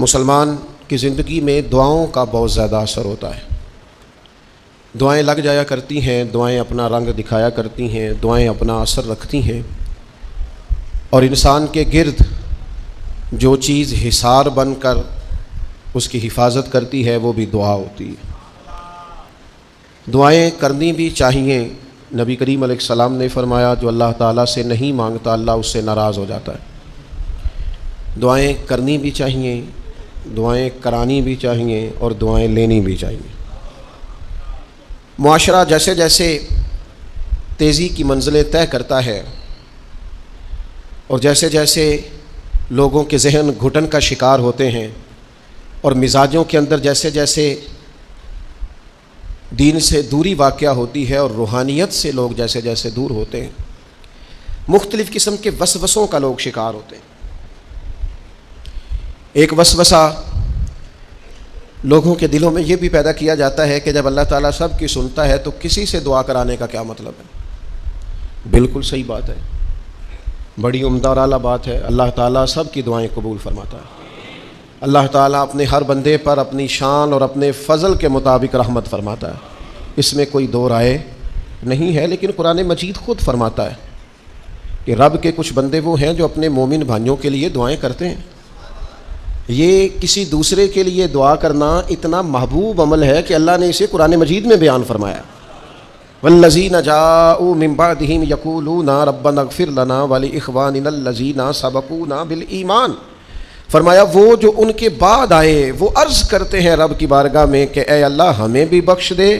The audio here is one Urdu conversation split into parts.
مسلمان کی زندگی میں دعاؤں کا بہت زیادہ اثر ہوتا ہے۔ دعائیں لگ جایا کرتی ہیں، دعائیں اپنا رنگ دکھایا کرتی ہیں، دعائیں اپنا اثر رکھتی ہیں، اور انسان کے گرد جو چیز حصار بن کر اس کی حفاظت کرتی ہے وہ بھی دعا ہوتی ہے۔ دعائیں کرنی بھی چاہیے۔ نبی کریم علیہ السلام نے فرمایا جو اللہ تعالیٰ سے نہیں مانگتا اللہ اس سے ناراض ہو جاتا ہے۔ دعائیں کرنی بھی چاہیے، دعائیں کرانی بھی چاہیے، اور دعائیں لینی بھی چاہیے۔ معاشرہ جیسے جیسے تیزی کی منزلیں طے کرتا ہے اور جیسے جیسے لوگوں کے ذہن گھٹن کا شکار ہوتے ہیں اور مزاجوں کے اندر جیسے جیسے دین سے دوری واقع ہوتی ہے اور روحانیت سے لوگ جیسے جیسے دور ہوتے ہیں، مختلف قسم کے وسوسوں کا لوگ شکار ہوتے ہیں۔ ایک وسوسہ لوگوں کے دلوں میں یہ بھی پیدا کیا جاتا ہے کہ جب اللہ تعالیٰ سب کی سنتا ہے تو کسی سے دعا کرانے کا کیا مطلب ہے؟ بالکل صحیح بات ہے، بڑی عمدہ اور اعلیٰ بات ہے۔ اللہ تعالیٰ سب کی دعائیں قبول فرماتا ہے۔ اللہ تعالیٰ اپنے ہر بندے پر اپنی شان اور اپنے فضل کے مطابق رحمت فرماتا ہے، اس میں کوئی دو رائے نہیں ہے۔ لیکن قرآن مجید خود فرماتا ہے کہ رب کے کچھ بندے وہ ہیں جو اپنے مومن بھائیوں کے لیے دعائیں کرتے ہیں۔ یہ کسی دوسرے کے لیے دعا کرنا اتنا محبوب عمل ہے کہ اللہ نے اسے قرآن مجید میں بیان فرمایا۔ والذین جاءوا من بعدہم یقولون ربنا اغفر لنا ولإخواننا الذین سبقونا بالایمان، فرمایا وہ جو ان کے بعد آئے وہ عرض کرتے ہیں رب کی بارگاہ میں کہ اے اللہ ہمیں بھی بخش دے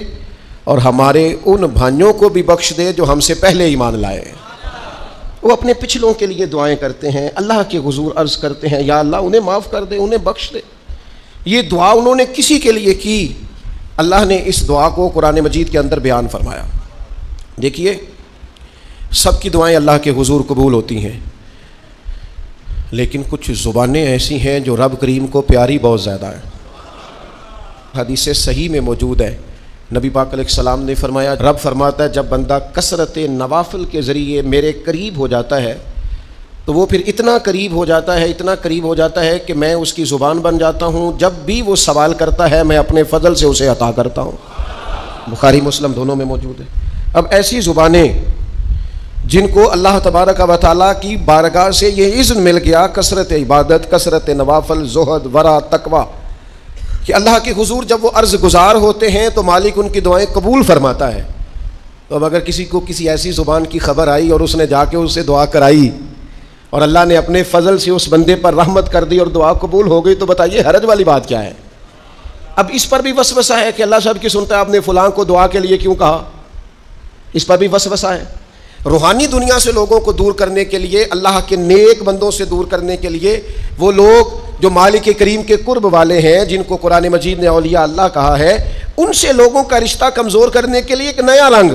اور ہمارے ان بھائیوں کو بھی بخش دے جو ہم سے پہلے ایمان لائے۔ وہ اپنے پچھلوں کے لیے دعائیں کرتے ہیں، اللہ کے حضور عرض کرتے ہیں یا اللہ انہیں معاف کر دے، انہیں بخش دے۔ یہ دعا انہوں نے کسی کے لیے کی، اللہ نے اس دعا کو قرآن مجید کے اندر بیان فرمایا۔ دیکھیے سب کی دعائیں اللہ کے حضور قبول ہوتی ہیں، لیکن کچھ زبانیں ایسی ہیں جو رب کریم کو پیاری بہت زیادہ ہیں۔ حدیث صحیح میں موجود ہے، نبی پاک علیہ السلام نے فرمایا، رب فرماتا ہے جب بندہ کثرت نوافل کے ذریعے میرے قریب ہو جاتا ہے تو وہ پھر اتنا قریب ہو جاتا ہے، اتنا قریب ہو جاتا ہے کہ میں اس کی زبان بن جاتا ہوں، جب بھی وہ سوال کرتا ہے میں اپنے فضل سے اسے عطا کرتا ہوں۔ بخاری مسلم دونوں میں موجود ہے۔ اب ایسی زبانیں جن کو اللہ تبارک و تعالیٰ کی بارگاہ سے یہ اذن مل گیا، کثرت عبادت، کثرت نوافل، زہد، ورع، تقوی، کہ اللہ کے حضور جب وہ عرض گزار ہوتے ہیں تو مالک ان کی دعائیں قبول فرماتا ہے۔ تو اب اگر کسی کو کسی ایسی زبان کی خبر آئی اور اس نے جا کے اس سے دعا کرائی اور اللہ نے اپنے فضل سے اس بندے پر رحمت کر دی اور دعا قبول ہو گئی، تو بتائیے حرج والی بات کیا ہے؟ اب اس پر بھی وسوسہ ہے کہ اللہ سب کی سنتا ہے، آپ نے فلاں کو دعا کے لیے کیوں کہا؟ اس پر بھی وسوسہ ہے۔ روحانی دنیا سے لوگوں کو دور کرنے کے لیے، اللہ کے نیک بندوں سے دور کرنے کے لیے، وہ لوگ جو مالک کریم کے قرب والے ہیں جن کو قرآن مجید نے اولیاء اللہ کہا ہے، ان سے لوگوں کا رشتہ کمزور کرنے کے لیے ایک نیا رنگ،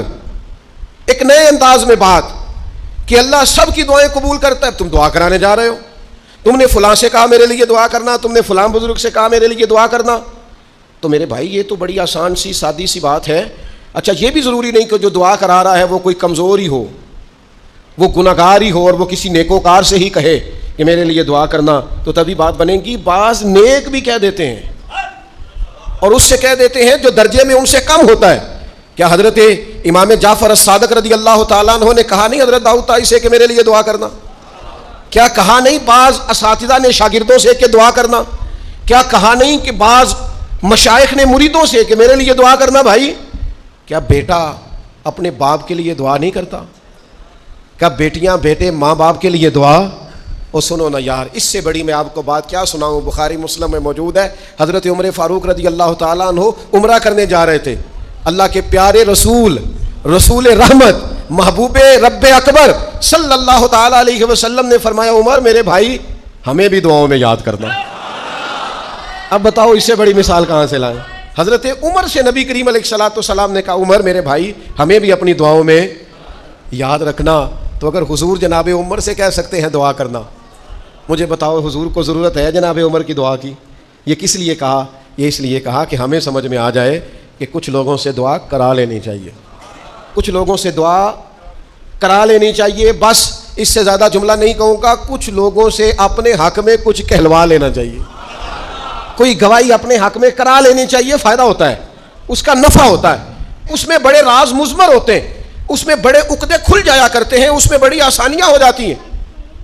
ایک نئے انداز میں بات کہ اللہ سب کی دعائیں قبول کرتا ہے، تم دعا کرانے جا رہے ہو، تم نے فلاں سے کہا میرے لیے دعا کرنا، تم نے فلاں بزرگ سے کہا میرے لیے دعا کرنا۔ تو میرے بھائی یہ تو بڑی آسان سی سادی سی بات ہے۔ اچھا یہ بھی ضروری نہیں کہ جو دعا کرا رہا ہے وہ کوئی کمزور ہی ہو، وہ گناہگار ہی ہو اور وہ کسی نیکوکار سے ہی کہے کہ میرے لیے دعا کرنا تو تبھی بات بنے گی۔ بعض نیک بھی کہہ دیتے ہیں اور اس سے کہہ دیتے ہیں جو درجے میں ان سے کم ہوتا ہے۔ کیا حضرت امام جعفر الصادق رضی اللہ تعالیٰ عنہ نے کہا نہیں حضرت داؤد طائی سے کہ میرے لیے دعا کرنا؟ کیا کہا نہیں بعض اساتذہ نے شاگردوں سے کہ دعا کرنا؟ کیا کہا نہیں کہ بعض مشائخ نے مریدوں سے کہ میرے لیے دعا کرنا؟ بھائی کیا بیٹا اپنے باپ کے لیے دعا نہیں کرتا؟ کیا بیٹیاں بیٹے ماں باپ کے لیے دعا؟ اور سنو نا یار، اس سے بڑی میں آپ کو بات کیا سناؤں، بخاری مسلم میں موجود ہے، حضرت عمر فاروق رضی اللہ تعالیٰ عنہ عمرہ کرنے جا رہے تھے، اللہ کے پیارے رسول، رسول رحمت، محبوب رب اکبر صلی اللہ تعالیٰ علیہ وسلم نے فرمایا عمر میرے بھائی ہمیں بھی دعاؤں میں یاد کرنا۔ اب بتاؤ اس سے بڑی مثال کہاں سے لائیں؟ حضرت عمر سے نبی کریم علیہ الصلوۃ والسلام نے کہا عمر میرے بھائی ہمیں بھی اپنی دعاؤں میں یاد رکھنا۔ تو اگر حضور جناب عمر سے کہہ سکتے ہیں دعا کرنا، مجھے بتاؤ حضور کو ضرورت ہے جناب عمر کی دعا کی؟ یہ کس لیے کہا؟ یہ اس لیے کہا کہ ہمیں سمجھ میں آ جائے کہ کچھ لوگوں سے دعا کرا لینی چاہیے، کچھ لوگوں سے دعا کرا لینی چاہیے، بس اس سے زیادہ جملہ نہیں کہوں گا، کچھ لوگوں سے اپنے حق میں کچھ کہلوا لینا چاہیے۔ کوئی گواہی اپنے حق میں کرا لینی چاہیے، فائدہ ہوتا ہے، اس کا نفع ہوتا ہے، اس میں بڑے راز مضمر ہوتے ہیں، اس میں بڑے عقدے کھل جایا کرتے ہیں، اس میں بڑی آسانیاں ہو جاتی ہیں۔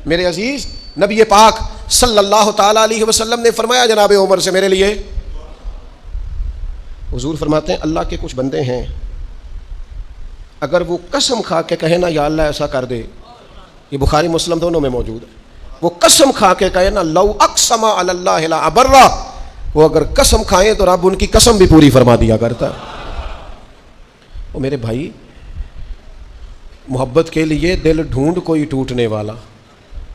میرے عزیز، نبی پاک صلی اللہ تعالی علیہ وسلم نے فرمایا جناب عمر سے میرے لیے، حضور فرماتے ہیں اللہ کے کچھ بندے ہیں اگر وہ قسم کھا کے کہے نا یا اللہ ایسا کر دے، یہ بخاری مسلم دونوں میں موجود ہے، وہ قسم کھا کے کہے نا لو اقسم علی اللہ لا ابرہ، وہ اگر قسم کھائیں تو رب ان کی قسم بھی پوری فرما دیا کرتا ہے۔ وہ میرے بھائی، محبت کے لیے دل ڈھونڈ کوئی ٹوٹنے والا،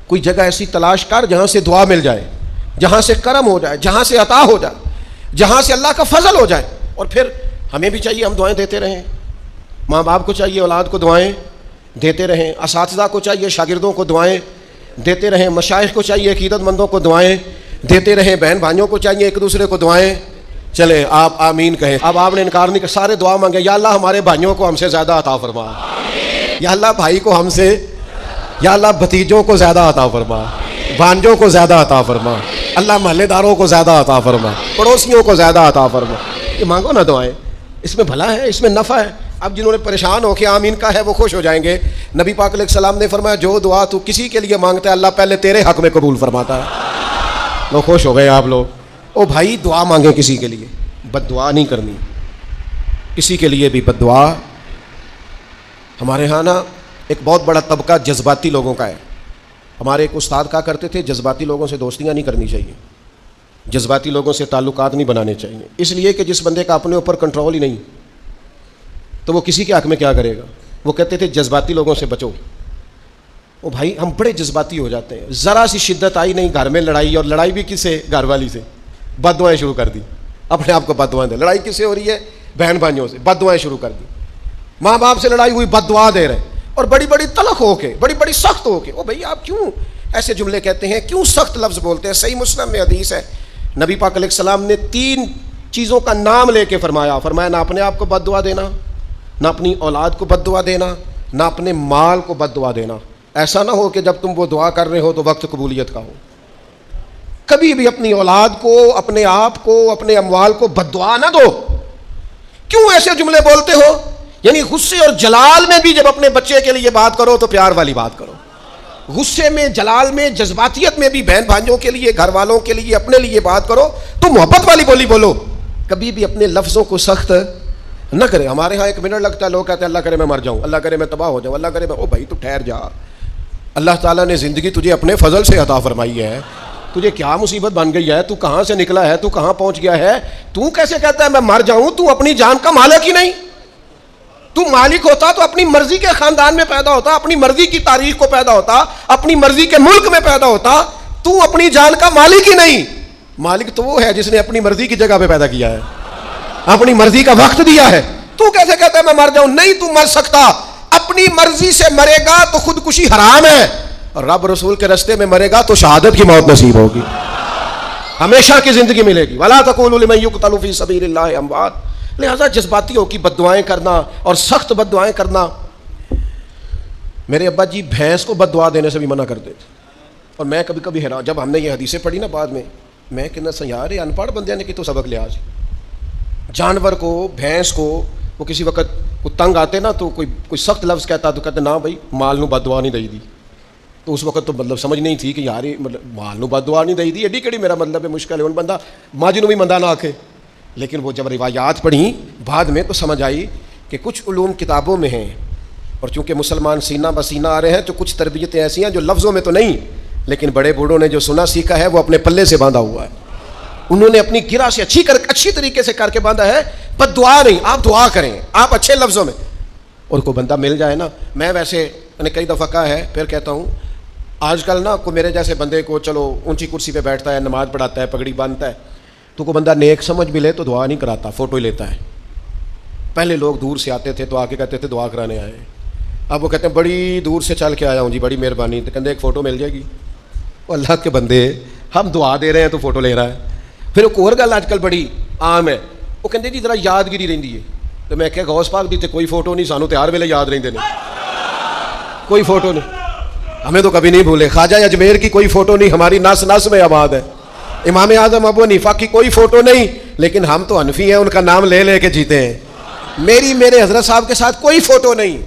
کوئی جگہ ایسی تلاش کر جہاں سے دعا مل جائے، جہاں سے کرم ہو جائے، جہاں سے عطا ہو جائے، جہاں سے اللہ کا فضل ہو جائے۔ اور پھر ہمیں بھی چاہیے ہم دعائیں دیتے رہیں، ماں باپ کو چاہیے اولاد کو دعائیں دیتے رہیں، اساتذہ کو چاہیے شاگردوں کو دعائیں دیتے رہیں، مشائخ کو چاہیے عقیدت مندوں کو دعائیں دیتے رہیں، بہن بھائیوں کو چاہیے ایک دوسرے کو دعائیں۔ چلیں آپ آمین کہیں۔ اب آپ نے انکار نہیں کر، سارے دعا مانگے، یا اللہ ہمارے بھائیوں کو ہم سے زیادہ عطا فرما، یا اللہ بھائی کو ہم سے، یا اللہ بھتیجوں کو زیادہ عطا فرما، بھانجوں کو زیادہ عطا فرما، اللہ محلے داروں کو زیادہ عطا فرما، پڑوسیوں کو زیادہ عطا فرما۔ یہ مانگو نا دعائیں، اس میں بھلا ہے، اس میں نفع ہے۔ اب جنہوں نے پریشان ہو کے آمین کا ہے وہ خوش ہو جائیں گے۔ نبی پاک علیہ السلام نے فرمایا جو دعا تو کسی کے لیے مانگتا ہے اللہ پہلے تیرے حق میں قبول فرماتا ہے۔ لوگ خوش ہو گئے آپ لوگ۔ او بھائی دعا مانگیں کسی کے لیے، بد دعا نہیں کرنی، کسی کے لیے بھی بد دعا۔ ہمارے ہاں نا ایک بہت بڑا طبقہ جذباتی لوگوں کا ہے۔ ہمارے ایک استاد کہا کرتے تھے جذباتی لوگوں سے دوستیاں نہیں کرنی چاہیے، جذباتی لوگوں سے تعلقات نہیں بنانے چاہیے، اس لیے کہ جس بندے کا اپنے اوپر کنٹرول ہی نہیں تو وہ کسی کے حق میں کیا کرے گا۔ وہ کہتے تھے جذباتی لوگوں سے بچو۔ وہ بھائی ہم بڑے جذباتی ہو جاتے ہیں، ذرا سی شدت آئی نہیں گھر میں لڑائی، اور لڑائی بھی کس سے؟ گھر والی سے، بد دعائیں شروع کر دی، اپنے آپ کو بد دعائیں دے۔ لڑائی کس سے ہو رہی ہے؟ بہن بھائیوں سے، بد دعائیں شروع کر دی۔ ماں باپ سے لڑائی ہوئی، بد دعا دے رہے، اور بڑی بڑی تلخ ہو کے، بڑی بڑی سخت ہو کے۔ او بھائی آپ کیوں ایسے جملے کہتے ہیں، کیوں سخت لفظ بولتے ہیں؟ صحیح مسلم میں حدیث ہے، نبی پاک علیہ السلام نے 3 چیزوں کا نام لے کے فرمایا نہ اپنے آپ کو بد دعا دینا، نہ اپنی اولاد کو بد دعا دینا، نہ اپنے مال کو بد دعا دینا۔ ایسا نہ ہو کہ جب تم وہ دعا کر رہے ہو تو وقت قبولیت کا ہو۔ کبھی بھی اپنی اولاد کو، اپنے آپ کو، اپنے اموال کو بد دعا نہ دو۔ کیوں ایسے جملے بولتے ہو؟ یعنی غصے اور جلال میں بھی جب اپنے بچے کے لیے بات کرو تو پیار والی بات کرو، غصے میں، جلال میں، جذباتیت میں بھی بہن بھائیوں کے لیے، گھر والوں کے لیے، اپنے لیے بات کرو تو محبت والی بولی بولو۔ کبھی بھی اپنے لفظوں کو سخت نہ کرے۔ ہمارے ہاں 1 منٹ لگتا ہے، لوگ کہتے ہیں اللہ کرے میں مر جاؤں، اللہ کرے میں تباہ ہو جاؤں، اللہ کرے میں۔ او بھائی تو ٹھہر جا، اللہ تعالیٰ نے زندگی تجھے اپنے فضل سے عطا فرمائی ہے، تجھے کیا مصیبت بن گئی ہے، تو کہاں سے نکلا ہے، تو کہاں پہنچ گیا ہے، تو کیسے کہتا ہے میں مر جاؤں؟ تو اپنی جان کا مالک ہی نہیں۔ تو مالک ہوتا تو اپنی مرضی کے خاندان میں پیدا ہوتا، اپنی مرضی کی تاریخ کو پیدا ہوتا، اپنی مرضی کے ملک میں پیدا ہوتا۔ تو اپنی جان کا مالک ہی نہیں۔ مالک تو وہ ہے جس نے اپنی مرضی کی جگہ پہ پیدا کیا ہے، اپنی مرضی کا وقت دیا ہے۔ تو کیسے کہتا ہے میں مر جاؤں؟ نہیں، تو مر سکتا، اپنی مرضی سے مرے گا تو خودکشی حرام ہے، اور رب رسول کے راستے میں مرے گا تو شہادت کی موت نصیب ہوگی، ہمیشہ کی زندگی ملے گی۔ وَلَا تَقُولُوا لِمَن يُقْتَلُ فِي سَبِيلِ اللَّهِ أَمْوَاتٌ۔ لہذا جذباتیوں کی بد دعائیں کرنا اور سخت بد دعائیں کرنا، میرے ابا جی بھینس کو بد دعا دینے سے بھی منع کرتے تھے۔ اور میں کبھی کبھی حیران، جب ہم نے یہ حدیثیں پڑھی نا بعد میں کہنا سا یار یہ ان پڑھ بندے نے کہ تو سبق لیا۔ جانور کو، بھینس کو، وہ کسی وقت کو تنگ آتے نا تو کوئی سخت لفظ کہتا تو کہتے نہ بھائی مال نو بد دعا نہیں دئی دی۔ تو اس وقت تو مطلب سمجھ نہیں تھی کہ یار یہ مطلب مال نو بد دعا نہیں دئی دی، ایڈی کیڑی میرا مطلب ہے مشکل ہے ان بندہ ماں جی نو بھی مندہ نہ آکھے۔ لیکن وہ جب روایات پڑھیں بعد میں تو سمجھ آئی کہ کچھ علوم کتابوں میں ہیں، اور چونکہ مسلمان سینہ بسینہ آ رہے ہیں تو کچھ تربیتیں ایسی ہیں جو لفظوں میں تو نہیں، لیکن بڑے بوڑھوں نے جو سنا سیکھا ہے وہ اپنے پلے سے باندھا ہوا ہے، انہوں نے اپنی گرہ سے اچھی طریقے سے کر کے باندھا ہے۔ بد دعا نہیں، آپ دعا کریں، آپ اچھے لفظوں میں۔ اور کوئی بندہ مل جائے نا، میں ویسے میں نے کئی دفعہ کہا ہے پھر کہتا ہوں، آج کل نا کوئی میرے جیسے بندے کو چلو اونچی کرسی پہ بیٹھتا ہے، نماز پڑھاتا ہے، پگڑی باندھتا ہے، تو کوئی بندہ نیک سمجھ بھی لے تو دعا نہیں کراتا، فوٹو ہی لیتا ہے۔ پہلے لوگ دور سے آتے تھے تو آ کے کہتے تھے دعا کرانے آئے ہیں، اب وہ کہتے ہیں بڑی دور سے چل کے آیا ہوں جی، بڑی مہربانی، تو کہتے ایک فوٹو مل جائے گی۔ وہ اللہ کے بندے، ہم دعا دے رہے ہیں تو فوٹو لے رہا ہے۔ پھر ایک اور گل آج کل بڑی عام ہے، وہ کہتے جی ذرا یادگیری رہندی ہے، تو میں کہ غوث پاک دی تے کوئی فوٹو نہیں، سانو تے ہر ویلے یاد رہندے نے، کوئی فوٹو نہیں، ہمیں تو کبھی نہیں بھولے۔ خواجہ اجمیر کی کوئی فوٹو نہیں، ہماری نس نس میں آباد ہے۔ امام اعظم ابو حنیفہ کی کوئی فوٹو نہیں، لیکن ہم تو حنفی ہیں، ان کا نام لے لے کے جیتے ہیں۔ میرے حضرت صاحب کے ساتھ کوئی فوٹو نہیں،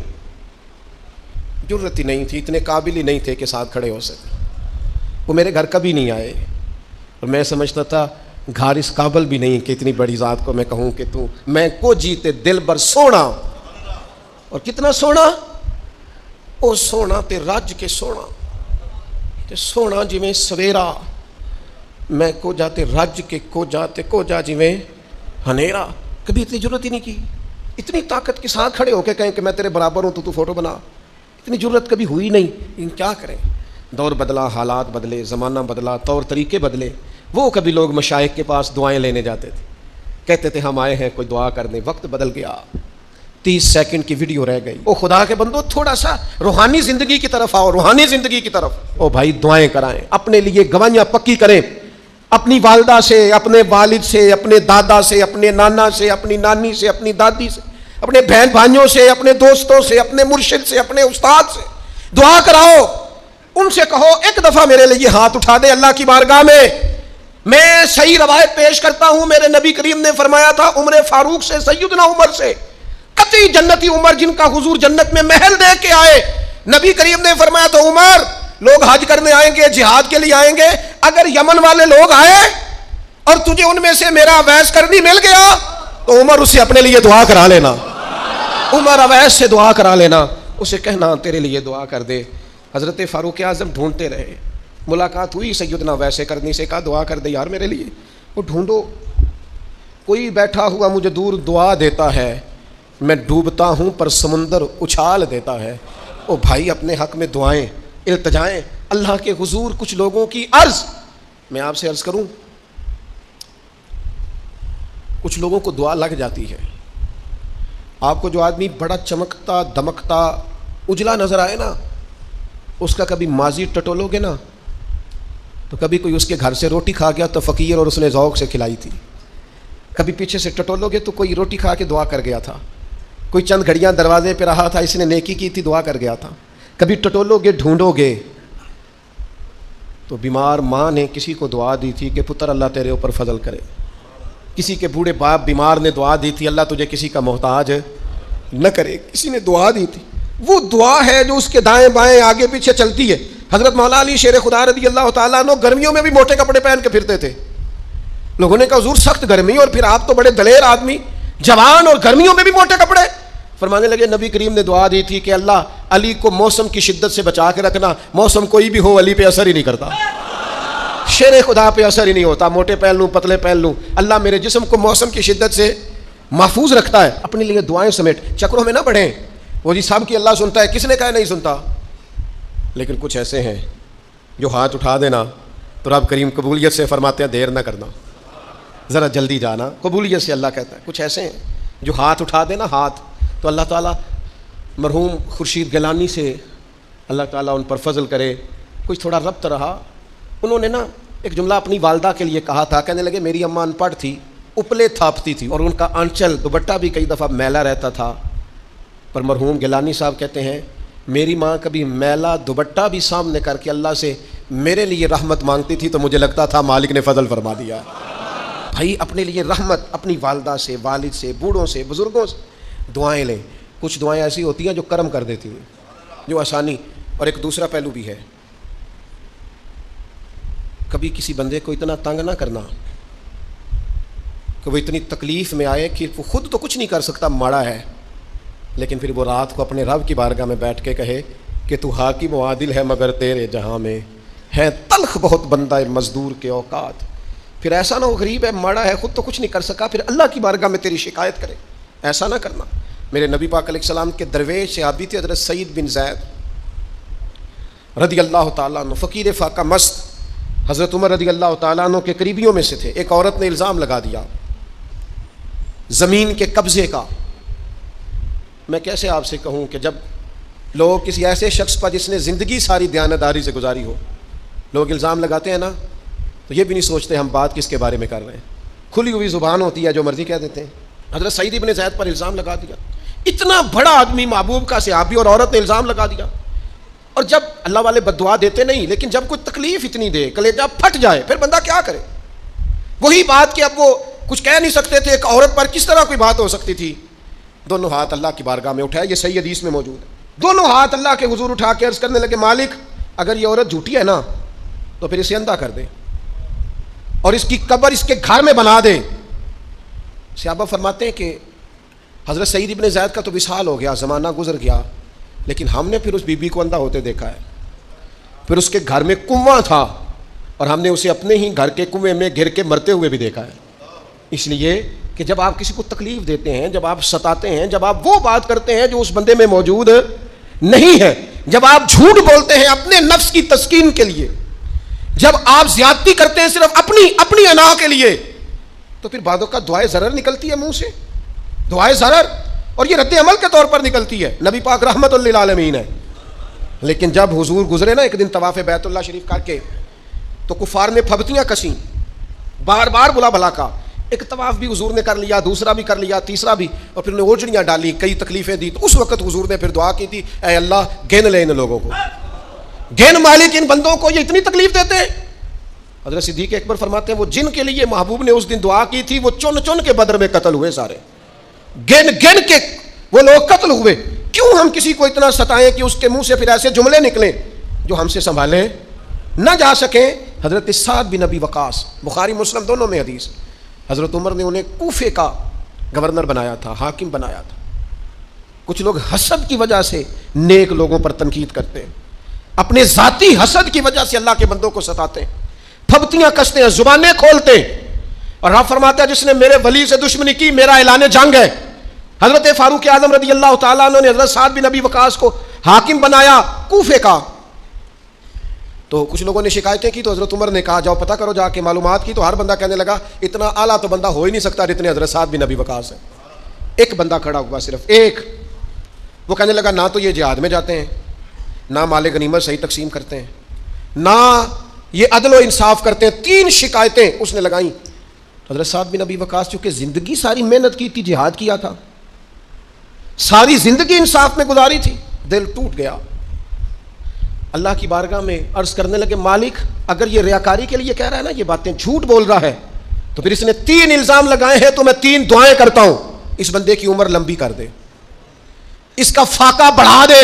جرت ہی نہیں تھی، اتنے قابل ہی نہیں تھے کہ ساتھ کھڑے ہو سکے۔ وہ میرے گھر کبھی نہیں آئے، اور میں سمجھتا تھا گھر اس قابل بھی نہیں کہ اتنی بڑی ذات کو میں کہوں کہ تو میں کو جیتے دل بر سونا، اور کتنا سونا، او سونا تے رج کے سونا تے سونا جویں سویرا، میں کو جاتے رج کے کو جا جویں ہنیرا۔ کبھی اتنی جرت ہی نہیں کی، اتنی طاقت کے ساتھ کھڑے ہو کے کہیں کہ میں تیرے برابر ہوں، تو فوٹو بنا، اتنی جرت کبھی ہوئی نہیں۔ لیکن کیا کریں، دور بدلا، حالات بدلے، زمانہ بدلا، طور طریقے بدلے۔ وہ کبھی لوگ مشائخ کے پاس دعائیں لینے جاتے تھے، کہتے تھے ہم آئے ہیں کوئی دعا کرنے، وقت بدل گیا، 30 سیکنڈ کی ویڈیو رہ گئی۔ او خدا کے بندو، تھوڑا سا روحانی زندگی کی طرف آؤ، روحانی زندگی کی طرف۔ او بھائی دعائیں کرائیں، اپنے لیے گواہیاں پکی کریں، اپنی والدہ سے، اپنے والد سے، اپنے دادا سے، اپنے نانا سے، اپنی نانی سے، اپنی دادی سے، اپنے بہن بھائیوں سے، اپنے دوستوں سے، اپنے مرشد سے، اپنے استاد سے دعا کراؤ۔ ان سے کہو ایک دفعہ میرے لیے ہاتھ اٹھا دے اللہ کی بارگاہ میں صحیح روایت پیش کرتا ہوں، میرے نبی کریم نے فرمایا تھا عمر فاروق سے، سیدنا عمر سے، قطعی جنتی عمر جن کا حضور جنت میں محل دے کے آئے، نبی کریم نے فرمایا تھا عمر لوگ حج کرنے آئیں گے، جہاد کے لیے آئیں گے، اگر یمن والے لوگ آئے اور تجھے ان میں سے میرا اویس کرنی مل گیا تو عمر اسے اپنے لیے دعا کرا لینا، عمر اویس سے دعا کرا لینا، اسے کہنا تیرے لیے دعا کر دے۔ حضرت فاروق اعظم ڈھونڈتے رہے، ملاقات ہوئی سیدنا اویس کرنی سے، کہا دعا کر دے یار میرے لیے۔ وہ ڈھونڈو، کوئی بیٹھا ہوا مجھے دور دعا دیتا ہے، میں ڈوبتا ہوں پر سمندر اچھال دیتا ہے۔ او بھائی اپنے حق میں دعائیں، التجائیں اللہ کے حضور۔ کچھ لوگوں کی عرض، میں آپ سے عرض کروں، کچھ لوگوں کو دعا لگ جاتی ہے۔ آپ کو جو آدمی بڑا چمکتا دمکتا اجلا نظر آئے نا، اس کا کبھی ماضی ٹٹولو گے نا تو کبھی کوئی اس کے گھر سے روٹی کھا گیا تو فقیر اور اس نے ذوق سے کھلائی تھی، کبھی پیچھے سے ٹٹولو گے تو کوئی روٹی کھا کے دعا کر گیا تھا، کوئی چند گھڑیاں دروازے پہ رہا تھا، اس نے نیکی کی تھی، دعا کر گیا تھا۔ کبھی ٹٹولو گے، ڈھونڈو گے تو بیمار ماں نے کسی کو دعا دی تھی کہ پتر اللہ تیرے اوپر فضل کرے، کسی کے بوڑھے باپ بیمار نے دعا دی تھی اللہ تجھے کسی کا محتاج نہ کرے، کسی نے دعا دی تھی۔ وہ دعا ہے جو اس کے دائیں بائیں آگے پیچھے چلتی ہے۔ حضرت مولا علی شیر خدا رضی اللہ تعالیٰ عنہ گرمیوں میں بھی موٹے کپڑے پہن کے پھرتے تھے۔ لوگوں نے کہا حضور سخت گرمی اور پھر آپ تو بڑے دلیر آدمی، جوان اور گرمیوں میں بھی موٹے کپڑے۔ فرمانے لگے نبی کریم نے دعا دی تھی کہ اللہ علی کو موسم کی شدت سے بچا کے رکھنا، موسم کوئی بھی ہو علی پہ اثر ہی نہیں کرتا، شیر خدا پہ اثر ہی نہیں ہوتا، موٹے پہن لوں پتلے پہن لوں، اللہ میرے جسم کو موسم کی شدت سے محفوظ رکھتا ہے۔ اپنے لیے دعائیں سمیٹ چکروں میں نہ بڑھیں، وہ جی سب کی اللہ سنتا ہے، کس نے کہا نہیں سنتا؟ لیکن کچھ ایسے ہیں جو ہاتھ اٹھا دینا تو رب کریم قبولیت سے فرماتے ہیں دیر نہ کرنا، ذرا جلدی جانا، قبولیت سے اللہ کہتا ہے۔ کچھ ایسے ہیں جو ہاتھ اٹھا دینا ہاتھ تو اللہ تعالیٰ مرحوم خورشید گیلانی سے اللہ تعالیٰ ان پر فضل کرے، کچھ تھوڑا ربط رہا۔ انہوں نے نا ایک جملہ اپنی والدہ کے لیے کہا تھا، کہنے لگے میری اماں ان پڑھ تھی، اپلے تھاپتی تھی اور ان کا آنچل دوپٹہ بھی کئی دفعہ میلا رہتا تھا، پر مرحوم گیلانی صاحب کہتے ہیں میری ماں کبھی میلا دوپٹہ بھی سامنے کر کے اللہ سے میرے لیے رحمت مانگتی تھی تو مجھے لگتا تھا مالک نے فضل فرما دیا۔ بھائی اپنے لیے رحمت، اپنی والدہ سے، والد سے، بوڑھوں سے، بزرگوں سے دعائیں لیں۔ کچھ دعائیں ایسی ہوتی ہیں جو کرم کر دیتی ہیں، جو آسانی۔ اور ایک دوسرا پہلو بھی ہے، کبھی کسی بندے کو اتنا تنگ نہ کرنا کہ وہ اتنی تکلیف میں آئے کہ وہ خود تو کچھ نہیں کر سکتا، ماڑا ہے، لیکن پھر وہ رات کو اپنے رب کی بارگاہ میں بیٹھ کے کہے کہ تو حاکم و عادل ہے مگر تیرے جہاں میں ہے تلخ بہت بندہ مزدور کے اوقات۔ پھر ایسا نہ ہو غریب ہے، ماڑا ہے، خود تو کچھ نہیں کر سکا، پھر اللہ کی بارگاہ میں تیری شکایت کرے، ایسا نہ کرنا۔ میرے نبی پاک علیہ السلام کے درویش صحابی تھے حضرت سعید بن زید رضی اللہ تعالیٰ عنہ، فقیر فاقہ مست، حضرت عمر رضی اللہ تعالیٰ عنہ کے قریبیوں میں سے تھے۔ ایک عورت نے الزام لگا دیا زمین کے قبضے کا۔ میں کیسے آپ سے کہوں کہ جب لوگ کسی ایسے شخص پر جس نے زندگی ساری دیانتداری سے گزاری ہو، لوگ الزام لگاتے ہیں نا تو یہ بھی نہیں سوچتے ہم بات کس کے بارے میں کر رہے ہیں، کھلی ہوئی زبان ہوتی ہے، جو مرضی کہہ دیتے ہیں۔ حضرت سعید بن زید پر الزام لگا دیا، اتنا بڑا آدمی محبوب کا صحابی، اور عورت نے الزام لگا دیا۔ اور جب اللہ والے بد دعا دیتے نہیں، لیکن جب کوئی تکلیف اتنی دے، کلیجہ پھٹ جائے، پھر بندہ کیا کرے؟ وہی بات کہ اب وہ کچھ کہہ نہیں سکتے تھے، ایک عورت پر کس طرح کوئی بات ہو سکتی تھی؟ دونوں ہاتھ اللہ کی بارگاہ میں اٹھایا، یہ صحیح حدیث میں موجود ہے، دونوں ہاتھ اللہ کے حضور اٹھا کے عرض کرنے لگے مالک اگر یہ عورت جھوٹی ہے نا تو پھر اسے اندھا کر دے اور اس کی قبر اس کے گھر میں بنا دے۔ صحابہ فرماتے ہیں کہ حضرت سعید ابن زید کا تو وصال ہو گیا، زمانہ گزر گیا، لیکن ہم نے پھر اس بی بی کو اندھا ہوتے دیکھا ہے، پھر اس کے گھر میں کنواں تھا اور ہم نے اسے اپنے ہی گھر کے کنویں میں گر کے مرتے ہوئے بھی دیکھا ہے۔ اس لیے کہ جب آپ کسی کو تکلیف دیتے ہیں، جب آپ ستاتے ہیں، جب آپ وہ بات کرتے ہیں جو اس بندے میں موجود نہیں ہے، جب آپ جھوٹ بولتے ہیں اپنے نفس کی تسکین کے لیے، جب آپ زیادتی کرتے ہیں صرف اپنی انا کے لیے، تو پھر بعدوں کا دعائے ضرر نکلتی ہے منہ سے، دعائے ضرر، اور یہ رد عمل کے طور پر نکلتی ہے، نبی پاک رحمت للعالمین ہے۔ لیکن جب حضور گزرے نا ایک دن طواف بیت اللہ شریف کر کے، تو کفار نے پھبتیاں کسیں، بار بار بلا بھلا کا، ایک طواف بھی حضور نے کر لیا، دوسرا بھی کر لیا، تیسرا بھی، اور پھر انہیں اوجڑیاں ڈالی، کئی تکلیفیں دی، تو اس وقت حضور نے پھر دعا کی تھی اے اللہ گن لے ان لوگوں کو، گن مالک ان بندوں کو، یہ اتنی تکلیف دیتے ہیں۔ حضرت صدیق اکبر فرماتے ہیں وہ جن کے لیے محبوب نے اس دن دعا کی تھی وہ چن چن کے بدر میں قتل ہوئے، سارے گن گن کے وہ لوگ قتل ہوئے۔ کیوں ہم کسی کو اتنا ستائیں کہ اس کے منہ سے پھر ایسے جملے نکلیں جو ہم سے سنبھالے نہ جا سکیں۔ حضرت سعد بن ابی وقاص، بخاری مسلم دونوں میں حدیث، حضرت عمر نے انہیں کوفے کا گورنر بنایا تھا، حاکم بنایا تھا۔ کچھ لوگ حسد کی وجہ سے نیک لوگوں پر تنقید کرتے ہیں، اپنے ذاتی حسد کی وجہ سے اللہ کے بندوں کو ستاتے ہیں، پھبتیاں کستے ہیں، زبانیں کھولتے ہیں، اور آپ فرماتے ہیں جس نے میرے ولی سے دشمنی کی میرا اعلان جنگ ہے۔ حضرت فاروق اعظم رضی اللہ تعالیٰ عنہ نے حضرت سعد بن ابی وقاص کو حاکم بنایا کوفے کا، تو کچھ لوگوں نے شکایتیں کی، تو حضرت عمر نے کہا جاؤ پتہ کرو جا کے، معلومات کی، تو ہر بندہ کہنے لگا اتنا اعلیٰ تو بندہ ہو ہی نہیں سکتا جتنے حضرت سعد بن ابی وقاص ہے۔ ایک بندہ کھڑا ہوا، صرف ایک، وہ کہنے لگا نہ تو یہ جہاد میں جاتے ہیں، نہ مال غنیمت صحیح تقسیم کرتے ہیں، نہ یہ عدل و انصاف کرتے ہیں۔ تین شکایتیں اس نے لگائیں۔ حضرت سعد بن ابی وقاص چونکہ زندگی ساری محنت کی تھی، جہاد کیا تھا، ساری زندگی انصاف میں گزاری تھی، دل ٹوٹ گیا، اللہ کی بارگاہ میں عرض کرنے لگے مالک اگر یہ ریاکاری کے لیے کہہ رہا ہے نا، یہ باتیں جھوٹ بول رہا ہے، تو پھر اس نے 3 الزام لگائے ہیں، تو میں 3 دعائیں کرتا ہوں، اس بندے کی عمر لمبی کر دے، اس کا فاقہ بڑھا دے،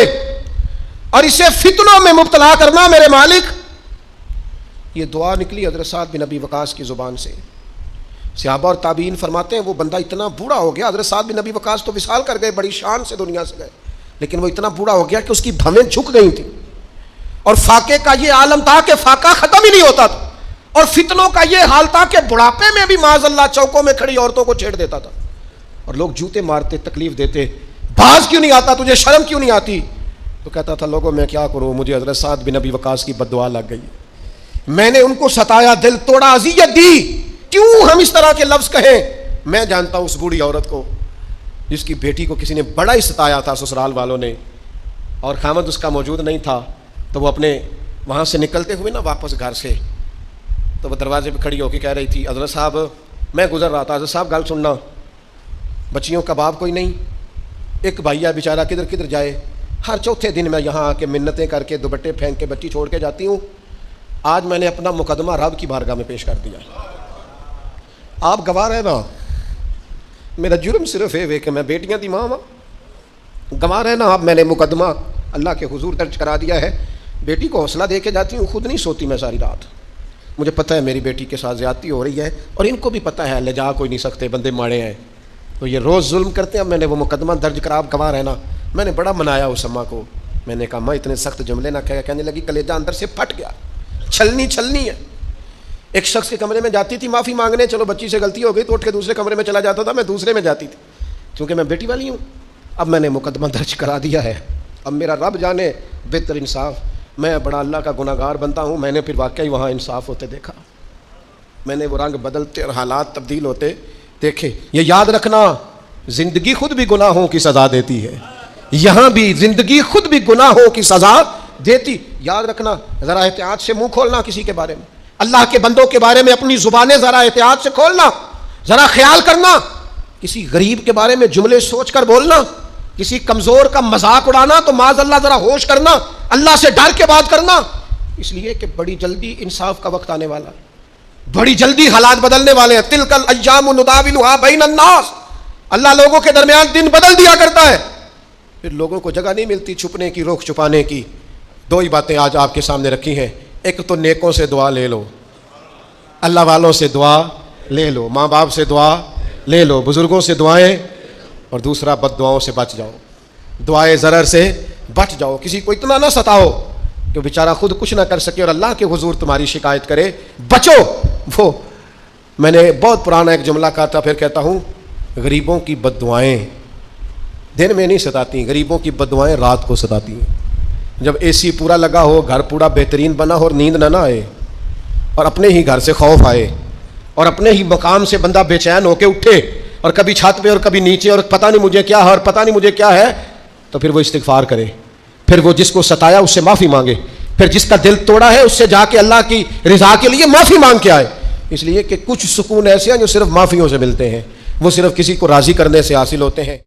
اور اسے فتنوں میں مبتلا کرنا میرے مالک۔ یہ دعا نکلی حضرت سعد بن ابی وقاص کی زبان سے۔ صحابہ اور تابعین فرماتے ہیں وہ بندہ اتنا بوڑھا ہو گیا، حضرت سعد بن ابی وقاص تو وصال کر گئے، بڑی شان سے دنیا سے گئے، لیکن وہ اتنا بوڑھا ہو گیا کہ اس کی بھویں جھک گئی تھیں، اور فاقے کا یہ عالم تھا کہ فاقہ ختم ہی نہیں ہوتا تھا، اور فتنوں کا یہ حال تھا کہ بڑھاپے میں بھی معاذ اللہ چوکوں میں کھڑی عورتوں کو چھیڑ دیتا تھا، اور لوگ جوتے مارتے، تکلیف دیتے، باز کیوں نہیں آتا تجھے، شرم کیوں نہیں آتی؟ تو کہتا تھا لوگوں میں کیا کروں، مجھے حضرت سعد بن ابی وقاص کی بد دعا لگ گئی، میں نے ان کو ستایا، دل توڑا، اذیت دی، کیوں ہم اس طرح کے لفظ کہیں؟ میں جانتا ہوں اس بوڑھی عورت کو جس کی بیٹی کو کسی نے بڑا ہی ستایا تھا سسرال والوں نے، اور خامد اس کا موجود نہیں تھا، تو وہ اپنے وہاں سے نکلتے ہوئے نا واپس گھر سے، تو وہ دروازے پہ کھڑی ہو کے کہہ رہی تھی حضرت صاحب میں گزر رہا تھا، حضرت صاحب گل سننا، بچیوں کا باپ کوئی نہیں، ایک بھائیا بیچارہ کدھر کدھر جائے، ہر چوتھے دن میں یہاں آ کے منتیں کر کے دوپٹے پھینک کے بچی چھوڑ کے جاتی ہوں، آج میں نے اپنا مقدمہ رب کی بارگاہ میں پیش کر دیا، آپ گواہ رہے نا، میرا جرم صرف ہے کہ میں بیٹیاں دی ماں ہوں، گواہ رہے نا آپ، میں نے مقدمہ اللہ کے حضور درج کرا دیا ہے، بیٹی کو حوصلہ دے کے جاتی ہوں، خود نہیں سوتی میں ساری رات، مجھے پتہ ہے میری بیٹی کے ساتھ زیادتی ہو رہی ہے، اور ان کو بھی پتہ ہے لے جا کوئی نہیں سکتے، بندے ماڑے ہیں، تو یہ روز ظلم کرتے ہیں، میں نے وہ مقدمہ درج کرا، آپ گواہ رہنا، میں نے بڑا منایا اس اماں کو، میں نے کہا ماں اتنے سخت جملے نہ کہنے لگی، کلیجہ اندر سے پھٹ گیا، چھلنی ہے۔ ایک شخص کے کمرے میں جاتی تھی معافی مانگنے، چلو بچی سے غلطی ہو گئی تو اٹھ کے دوسرے کمرے میں چلا جاتا تھا، میں دوسرے میں جاتی تھی، کیونکہ میں بیٹی والی ہوں، اب میں نے مقدمہ درج کرا دیا ہے، اب میرا رب جانے بہتر انصاف، میں بڑا اللہ کا گناہ گار بنتا ہوں، میں نے پھر واقعی وہاں انصاف ہوتے دیکھا، میں نے وہ رنگ بدلتے اور حالات تبدیل ہوتے دیکھے۔ یہ یاد رکھنا زندگی خود بھی گناہوں کی سزا دیتی ہے، یہاں بھی زندگی خود بھی گناہوں کی سزا دیتی، یاد رکھنا، ذرا احتیاط سے منہ کھولنا کسی کے بارے میں، اللہ کے بندوں کے بارے میں اپنی زبانیں ذرا احتیاط سے کھولنا، ذرا خیال کرنا، کسی غریب کے بارے میں جملے سوچ کر بولنا، کسی کمزور کا مذاق اڑانا تو معاذ اللہ ذرا ہوش کرنا، اللہ سے ڈر کے بات کرنا، اس لیے کہ بڑی جلدی انصاف کا وقت آنے والا، بڑی جلدی حالات بدلنے والے ہیں. تلک الایام نداولها بین الناس. اللہ لوگوں کے درمیان دن بدل دیا کرتا ہے. پھر لوگوں کو جگہ نہیں ملتی چھپنے کی, روک چھپانے کی. دو ہی باتیں آج آپ کے سامنے رکھی ہیں. ایک تو نیکوں سے دعا لے لو, اللہ والوں سے دعا لے لو, ماں باپ سے دعا لے لو, بزرگوں سے دعائیں, اور دوسرا بد دعاؤں سے بچ جاؤ, دعائے ضرر سے بچ جاؤ. کسی کو اتنا نہ ستاؤ کہ بیچارہ خود کچھ نہ کر سکے اور اللہ کے حضور تمہاری شکایت کرے. بچو. وہ میں نے بہت پرانا ایک جملہ کہا تھا, پھر کہتا ہوں, غریبوں کی بد دعائیں دن میں نہیں ستاتی, غریبوں کی بد دعائیں رات کو ستاتی ہیں. جب اے سی پورا لگا ہو, گھر پورا بہترین بنا ہو, اور نیند نہ آئے, اور اپنے ہی گھر سے خوف آئے, اور اپنے ہی مقام سے بندہ بے چین ہو کے اٹھے, اور کبھی چھت پہ اور کبھی نیچے, اور پتہ نہیں مجھے کیا ہے اور پتہ نہیں مجھے کیا ہے, تو پھر وہ استغفار کرے. پھر وہ جس کو ستایا اس سے معافی مانگے. پھر جس کا دل توڑا ہے اس سے جا کے اللہ کی رضا کے لیے معافی مانگ کے آئے. اس لیے کہ کچھ سکون ایسے ہیں جو صرف معافیوں سے ملتے ہیں, وہ صرف کسی کو راضی کرنے سے حاصل ہوتے ہیں.